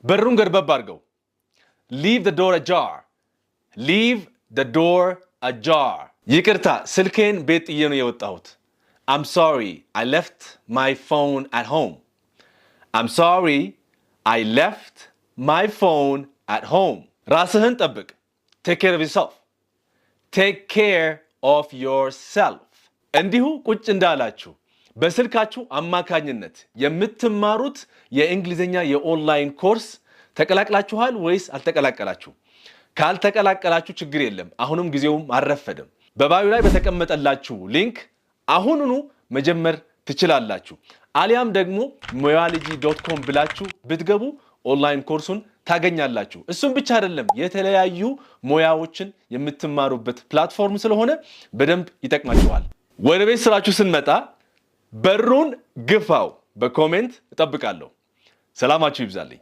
በሩን ገርበብ አድርገው። Leave the door ajar. Leave the door ajar. ይቅርታ ስልኬን ቤት ጥዬ ነው የወጣሁት። I'm sorry, I left my phone at home. I'm sorry, I left my phone at home. ራስህን ጠብቅ. Take care of yourself. Take care of yourself. እንዲሁ ቁጭ እንዳላችሁ በስልካችሁ አማካኝነት የምትማሩት የእንግሊዘኛ የኦንላይን ኮርስ ተቀላቅላችኋል ወይስ አልተቀላቀላችሁ? ካልተቀላቀላችሁ ችግር የለም። አሁንም ጊዜውም አልረፈደም። በባዮ ላይ በተቀመጠላችሁ ሊንክ አሁኑኑ መጀመር ትችላላችሁ። አሊያም ደግሞ moyology.com ብላችሁ ብትገቡ ኦንላይን ኮርሱን ታገኛላችሁ። እሱም ብቻ አይደለም፣ የተለያዩ ሙያዎችን የምትማሩበት ፕላትፎርም ስለሆነ በደንብ ይጠቅማችኋል። ወደ ቤት ስራችሁ ስንመጣ በሩን ግፋው። በኮሜንት እጠብቃለሁ። ሰላማችሁ ይብዛልኝ።